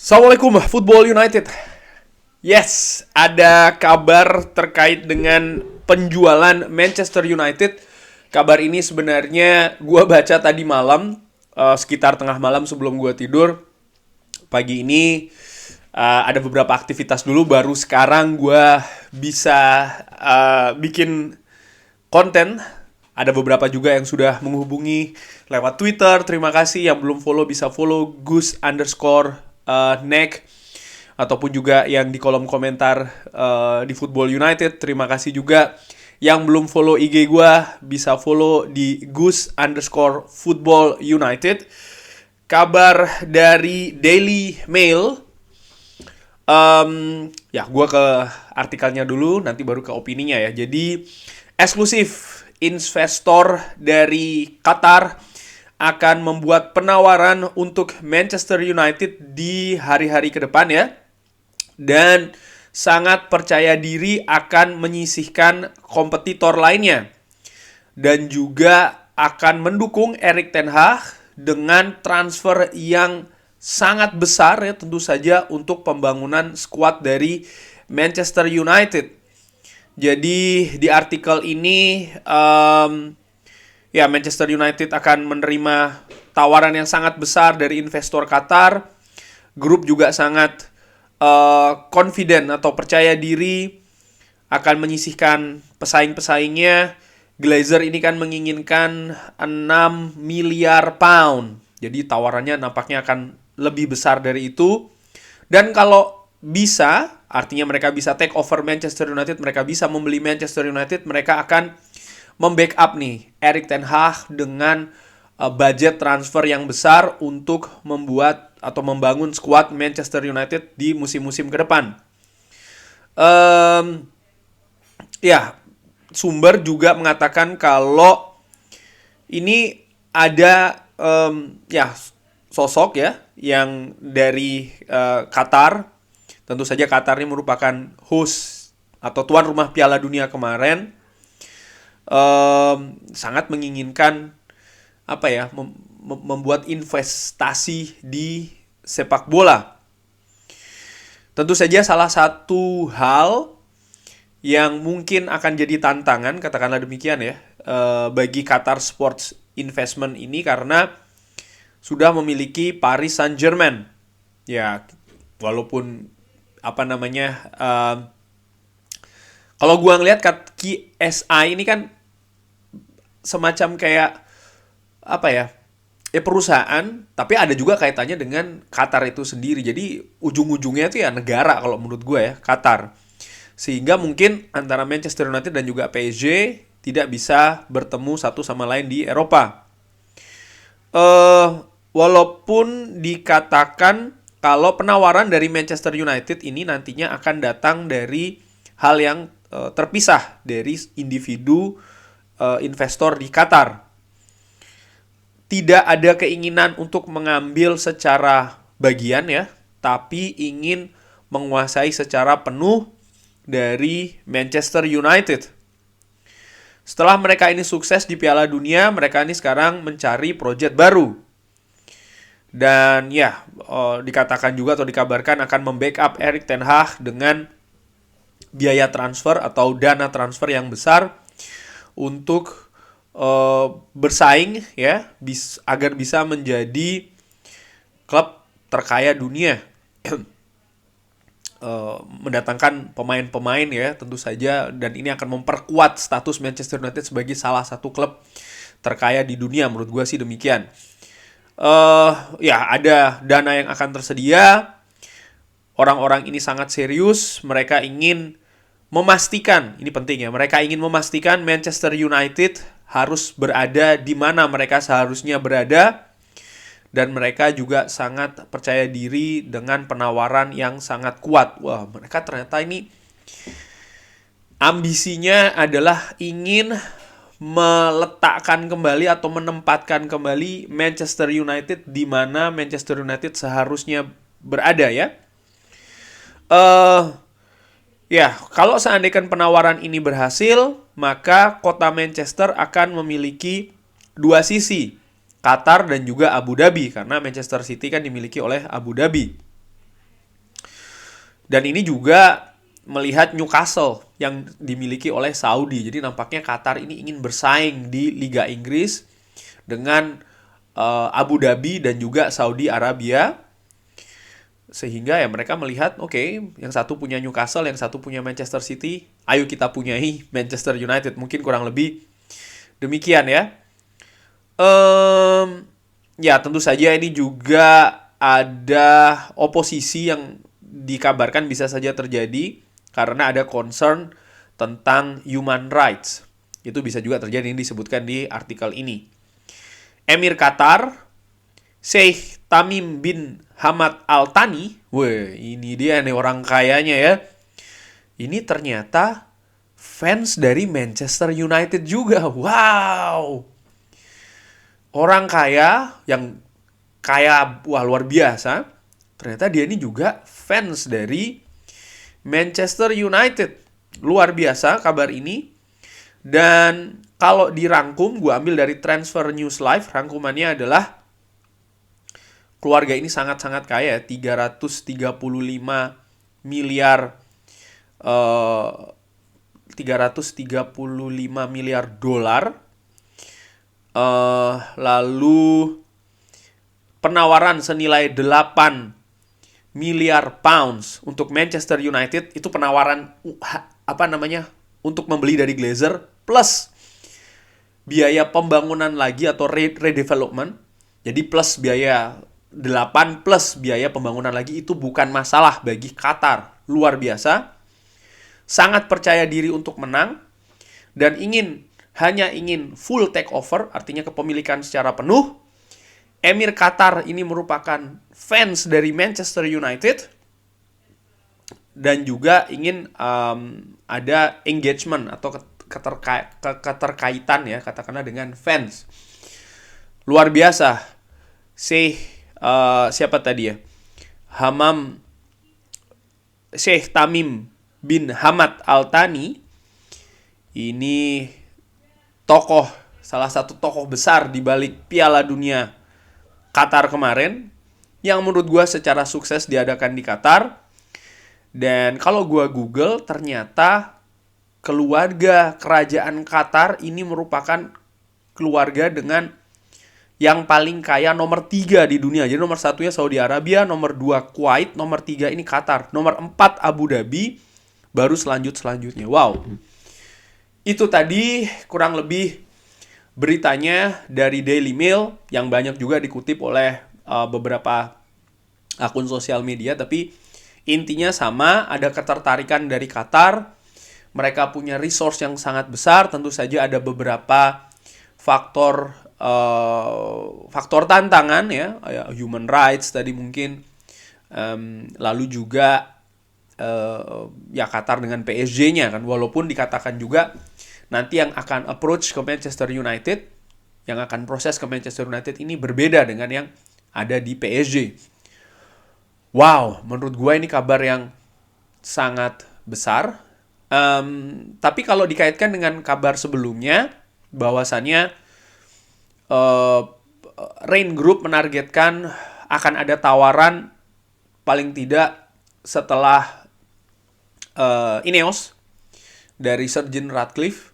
Assalamualaikum Football United. Yes, ada kabar terkait dengan penjualan Manchester United. Kabar ini sebenarnya gue baca tadi malam, sekitar tengah malam sebelum gue tidur. Pagi ini ada beberapa aktivitas dulu, baru sekarang gue bisa bikin konten. Ada beberapa juga yang sudah menghubungi lewat Twitter. Terima kasih yang belum follow bisa follow Gus_Neck, ataupun juga yang di kolom komentar di Football United. Terima kasih juga yang belum follow IG gue bisa follow di Gus_Football United. Kabar dari Daily Mail. Ya, gue ke artikelnya dulu, nanti baru ke opininya ya. Jadi, eksklusif investor dari Qatar akan membuat penawaran untuk Manchester United di hari-hari ke depan ya. Dan sangat percaya diri akan menyisihkan kompetitor lainnya. Dan juga akan mendukung Erik ten Hag dengan transfer yang sangat besar ya, tentu saja untuk pembangunan skuad dari Manchester United. Jadi di artikel ini ya Manchester United akan menerima tawaran yang sangat besar dari investor Qatar. Grup juga sangat confident atau percaya diri akan menyisihkan pesaing-pesaingnya. Glazer ini kan menginginkan 6 miliar pound. Jadi tawarannya nampaknya akan lebih besar dari itu. Dan kalau bisa, artinya mereka bisa take over Manchester United, mereka bisa membeli Manchester United, mereka akan membackup nih Erik ten Hag dengan budget transfer yang besar untuk membuat atau membangun skuad Manchester United di musim-musim ke depan. Ya, sumber juga mengatakan kalau ini ada ya sosok ya yang dari Qatar. Tentu saja Qatar ini merupakan host atau tuan rumah Piala Dunia kemarin. Sangat menginginkan apa ya membuat investasi di sepak bola. Tentu saja salah satu hal yang mungkin akan jadi tantangan, katakanlah demikian ya, bagi Qatar Sports Investment ini karena sudah memiliki Paris Saint-Germain. Ya, walaupun apa namanya, kalau gua ngelihat KSI ini kan semacam kayak apa ya, perusahaan, tapi ada juga kaitannya dengan Qatar itu sendiri. Jadi ujung-ujungnya itu ya negara kalau menurut gue ya, Qatar. Sehingga mungkin antara Manchester United dan juga PSG tidak bisa bertemu satu sama lain di Eropa. Walaupun dikatakan kalau penawaran dari Manchester United ini nantinya akan datang dari hal yang terpisah dari individu investor di Qatar. Tidak ada keinginan untuk mengambil secara bagian ya, tapi ingin menguasai secara penuh dari Manchester United. Setelah mereka ini sukses di Piala Dunia, mereka ini sekarang mencari proyek baru. Dan ya, dikatakan juga atau dikabarkan akan membackup Erik ten Hag dengan biaya transfer atau dana transfer yang besar untuk bersaing ya, agar bisa menjadi klub terkaya dunia. Mendatangkan pemain-pemain ya tentu saja, dan ini akan memperkuat status Manchester United sebagai salah satu klub terkaya di dunia, menurut gue sih demikian. Ya ada dana yang akan tersedia. Orang-orang ini sangat serius, mereka ingin memastikan, ini penting ya, mereka ingin memastikan Manchester United harus berada di mana mereka seharusnya berada, dan mereka juga sangat percaya diri dengan penawaran yang sangat kuat. Wah, mereka ternyata ini ambisinya adalah ingin meletakkan kembali atau menempatkan kembali Manchester United di mana Manchester United seharusnya berada ya. Ya, kalau seandainya penawaran ini berhasil, maka kota Manchester akan memiliki dua sisi, Qatar dan juga Abu Dhabi, karena Manchester City kan dimiliki oleh Abu Dhabi. Dan ini juga melihat Newcastle yang dimiliki oleh Saudi. Jadi nampaknya Qatar ini ingin bersaing di Liga Inggris dengan Abu Dhabi dan juga Saudi Arabia. Sehingga ya mereka melihat, oke, yang satu punya Newcastle, yang satu punya Manchester City, ayo kita punyai Manchester United. Mungkin kurang lebih demikian ya. Ya tentu saja ini juga ada oposisi yang dikabarkan bisa saja terjadi karena ada concern tentang human rights. Itu bisa juga terjadi, ini disebutkan di artikel ini. Emir Qatar, Sheikh Tamim bin Hamad Al Thani, ini dia nih orang kayanya ya. Ini ternyata fans dari Manchester United juga. Wow. Orang kaya yang kaya, wah luar biasa. Ternyata dia ini juga fans dari Manchester United. Luar biasa kabar ini. Dan kalau dirangkum, gue ambil dari Transfer News Live, rangkumannya adalah keluarga ini sangat-sangat kaya, 335 miliar 335 miliar dolar. Lalu penawaran senilai 8 miliar pounds untuk Manchester United, itu penawaran untuk membeli dari Glazer plus biaya pembangunan lagi atau redevelopment. Jadi plus biaya 8 plus biaya pembangunan lagi, itu bukan masalah bagi Qatar. Luar biasa. Sangat percaya diri untuk menang dan hanya ingin full takeover, artinya kepemilikan secara penuh. Emir Qatar ini merupakan fans dari Manchester United dan juga ingin ada engagement atau keterkaitan ya, katakanlah dengan fans. Luar biasa. Siapa tadi ya? Sheikh Tamim bin Hamad Al Thani ini salah satu tokoh besar di balik Piala Dunia Qatar kemarin, yang menurut gue secara sukses diadakan di Qatar. Dan kalau gue Google, ternyata keluarga kerajaan Qatar ini merupakan keluarga dengan yang paling kaya nomor 3 di dunia. Jadi nomor 1-nya Saudi Arabia, nomor 2 Kuwait, nomor 3 ini Qatar, nomor 4 Abu Dhabi, baru selanjutnya. Wow. Itu tadi kurang lebih beritanya dari Daily Mail yang banyak juga dikutip oleh beberapa akun sosial media, tapi intinya sama, ada ketertarikan dari Qatar. Mereka punya resource yang sangat besar, tentu saja ada beberapa faktor tantangan ya, human rights tadi mungkin, lalu juga ya Qatar dengan PSG-nya kan, walaupun dikatakan juga nanti yang akan approach ke Manchester United, yang akan proses ke Manchester United ini berbeda dengan yang ada di PSG. Wow, menurut gue ini kabar yang sangat besar. Tapi kalau dikaitkan dengan kabar sebelumnya, bahwasannya Rain Group menargetkan akan ada tawaran paling tidak setelah Ineos dari Sir Jim Ratcliffe,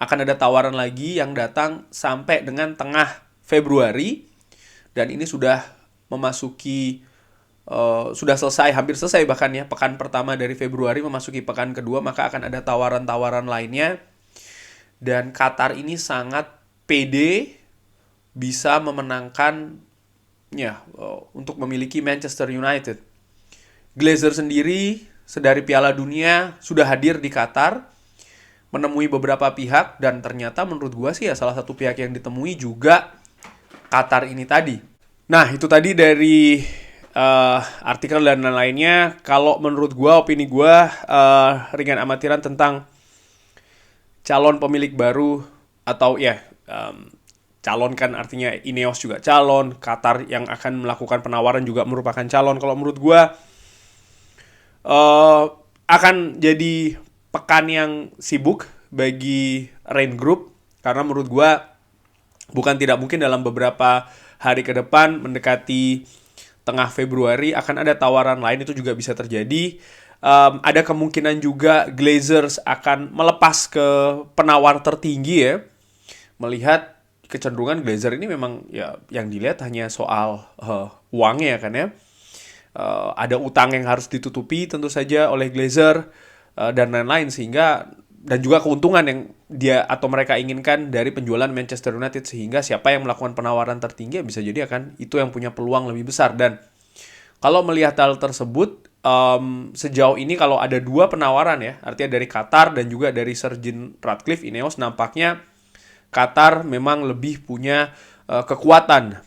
akan ada tawaran lagi yang datang sampai dengan tengah Februari, dan ini sudah memasuki sudah selesai, hampir selesai bahkan ya, pekan pertama dari Februari memasuki pekan kedua, maka akan ada tawaran-tawaran lainnya. Dan Qatar ini sangat pede bisa memenangkan untuk memiliki Manchester United. Glazer sendiri sedari Piala Dunia sudah hadir di Qatar, menemui beberapa pihak, dan ternyata menurut gua sih ya salah satu pihak yang ditemui juga Qatar ini tadi. Nah, itu tadi dari artikel dan lainnya. Kalau menurut gua, opini gua, ringan amatiran tentang calon pemilik baru, atau calon kan artinya Ineos juga calon, Qatar yang akan melakukan penawaran juga merupakan calon. Kalau menurut gue akan jadi pekan yang sibuk bagi Rain Group, karena menurut gue bukan tidak mungkin dalam beberapa hari ke depan mendekati tengah Februari akan ada tawaran lain, itu juga bisa terjadi. Ada kemungkinan juga Glazers akan melepas ke penawar tertinggi ya. Melihat kecenderungan Glazer ini memang ya yang dilihat hanya soal uangnya kan ya. Ada utang yang harus ditutupi tentu saja oleh Glazer dan lain-lain, sehingga dan juga keuntungan yang dia atau mereka inginkan dari penjualan Manchester United, sehingga siapa yang melakukan penawaran tertinggi bisa jadi akan itu yang punya peluang lebih besar. Dan kalau melihat hal tersebut, sejauh ini kalau ada dua penawaran ya, artinya dari Qatar dan juga dari Sir Jim Ratcliffe, Ineos nampaknya Qatar memang lebih punya kekuatan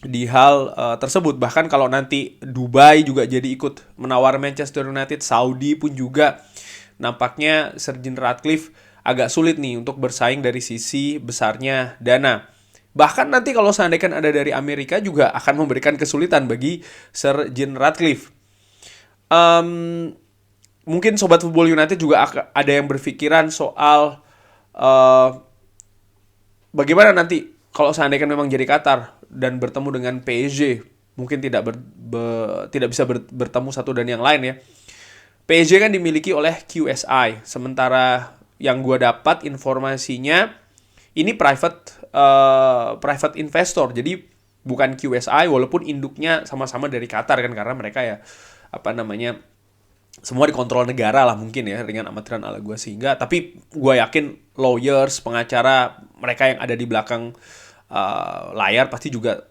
di hal tersebut. Bahkan kalau nanti Dubai juga jadi ikut menawar Manchester United, Saudi pun juga nampaknya Sir Jim Ratcliffe agak sulit nih untuk bersaing dari sisi besarnya dana. Bahkan nanti kalau seandainya ada dari Amerika juga akan memberikan kesulitan bagi Sir Jim Ratcliffe. Mungkin Sobat Football United juga ada yang berpikiran soal bagaimana nanti kalau seandainya memang jadi Qatar dan bertemu dengan PSG, mungkin tidak bisa bertemu satu dan yang lain ya. PSG kan dimiliki oleh QSI, sementara yang gue dapat informasinya ini private investor, jadi bukan QSI walaupun induknya sama-sama dari Qatar kan, karena mereka ya semua dikontrol negara lah mungkin ya dengan amatiran ala gue, sehingga tapi gue yakin lawyers, pengacara mereka yang ada di belakang layar pasti juga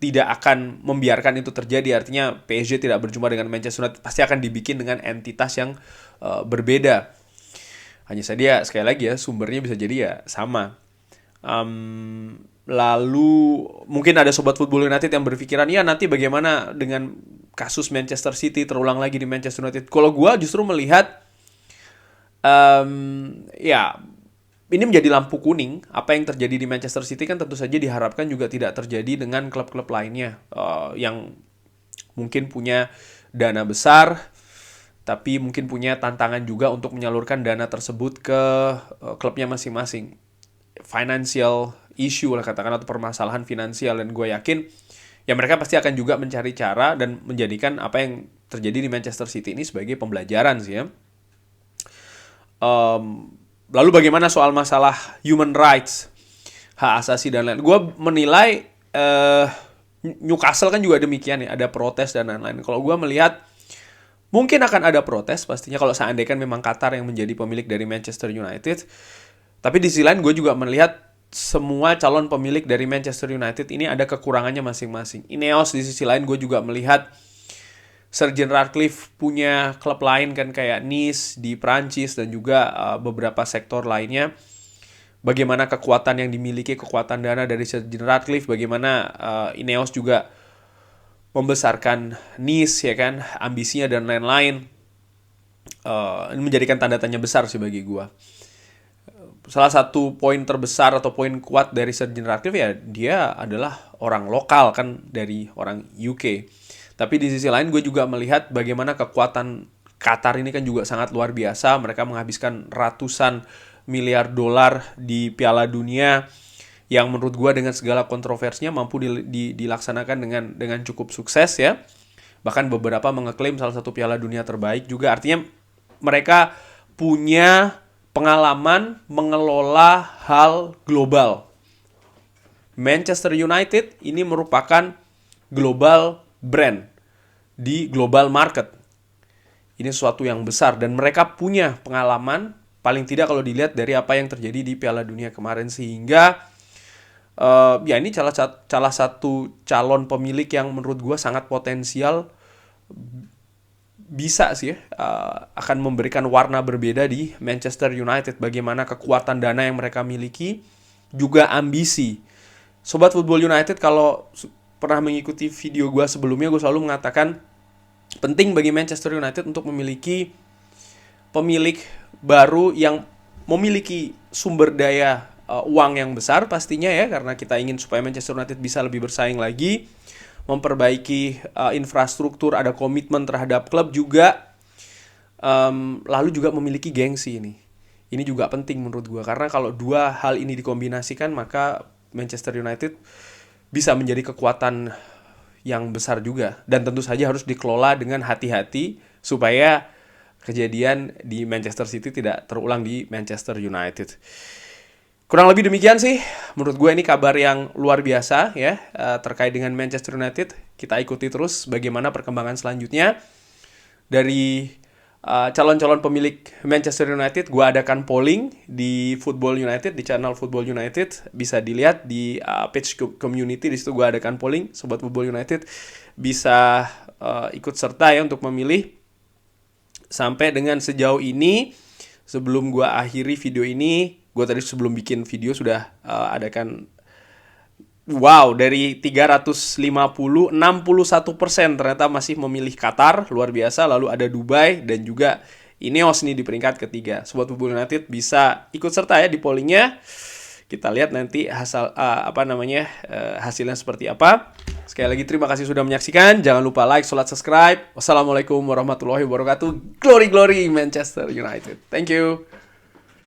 tidak akan membiarkan itu terjadi. Artinya PSG tidak berjumpa dengan Manchester United, pasti akan dibikin dengan entitas yang berbeda. Hanya saja sekali lagi ya sumbernya bisa jadi ya sama. Lalu mungkin ada Sobat Football United yang berpikiran ya nanti bagaimana dengan kasus Manchester City terulang lagi di Manchester United. Kalau gue justru melihat ya ini menjadi lampu kuning. Apa yang terjadi di Manchester City kan tentu saja diharapkan juga tidak terjadi dengan klub-klub lainnya yang mungkin punya dana besar, tapi mungkin punya tantangan juga untuk menyalurkan dana tersebut ke klubnya masing-masing. Financial issue lah katakan, atau permasalahan finansial. Dan gue yakin ya mereka pasti akan juga mencari cara dan menjadikan apa yang terjadi di Manchester City ini sebagai pembelajaran sih ya. Lalu bagaimana soal masalah human rights, hak asasi dan lain-lain. Gue menilai Newcastle kan juga demikian ya, ada protes dan lain-lain. Kalau gue melihat mungkin akan ada protes pastinya kalau seandainya memang Qatar yang menjadi pemilik dari Manchester United. Tapi di sisi lain gue juga melihat semua calon pemilik dari Manchester United ini ada kekurangannya masing-masing. Ineos di sisi lain gue juga melihat Sir Jim Ratcliffe punya klub lain kan kayak Nice di Prancis dan juga beberapa sektor lainnya. Bagaimana kekuatan yang dimiliki, kekuatan dana dari Sir Jim Ratcliffe, bagaimana Ineos juga membesarkan Nice ya kan, ambisinya dan lain-lain. Ini menjadikan tanda tanya besar sih bagi gue. Salah satu poin terbesar atau poin kuat dari Sir Jim Ratcliffe ya dia adalah orang lokal kan, dari orang UK. Tapi di sisi lain gue juga melihat bagaimana kekuatan Qatar ini kan juga sangat luar biasa. Mereka menghabiskan ratusan miliar dolar di Piala Dunia yang menurut gue dengan segala kontroversinya mampu dilaksanakan dengan cukup sukses ya. Bahkan beberapa mengeklaim salah satu Piala Dunia terbaik juga. Artinya mereka punya pengalaman mengelola hal global. Manchester United ini merupakan global brand di global market. Ini sesuatu yang besar dan mereka punya pengalaman paling tidak kalau dilihat dari apa yang terjadi di Piala Dunia kemarin, sehingga ya ini salah satu calon pemilik yang menurut gue sangat potensial bisa sih akan memberikan warna berbeda di Manchester United. Bagaimana kekuatan dana yang mereka miliki, juga ambisi. Sobat Football United kalau pernah mengikuti video gue sebelumnya, gue selalu mengatakan penting bagi Manchester United untuk memiliki pemilik baru yang memiliki sumber daya uang yang besar pastinya ya, karena kita ingin supaya Manchester United bisa lebih bersaing lagi, memperbaiki infrastruktur, ada komitmen terhadap klub juga, lalu juga memiliki gengsi ini. Ini juga penting menurut gue, karena kalau dua hal ini dikombinasikan maka Manchester United bisa menjadi kekuatan yang besar juga. Dan tentu saja harus dikelola dengan hati-hati, supaya kejadian di Manchester City tidak terulang di Manchester United. Kurang lebih demikian sih, menurut gue ini kabar yang luar biasa ya, terkait dengan Manchester United. Kita ikuti terus bagaimana perkembangan selanjutnya. Dari calon-calon pemilik Manchester United, gue adakan polling di Football United, di channel Football United. Bisa dilihat di page community, di situ gue adakan polling. Sobat Football United bisa ikut serta ya untuk memilih. Sampai dengan sejauh ini, sebelum gue akhiri video ini, gue tadi sebelum bikin video sudah adakan, wow, dari 350, 61% ternyata masih memilih Qatar, luar biasa. Lalu ada Dubai dan juga Ineos nih di peringkat ketiga. Sobat Football United bisa ikut serta ya di pollingnya. Kita lihat nanti hasilnya seperti apa. Sekali lagi terima kasih sudah menyaksikan. Jangan lupa like, subscribe. Wassalamualaikum warahmatullahi wabarakatuh. Glory, glory Manchester United. Thank you.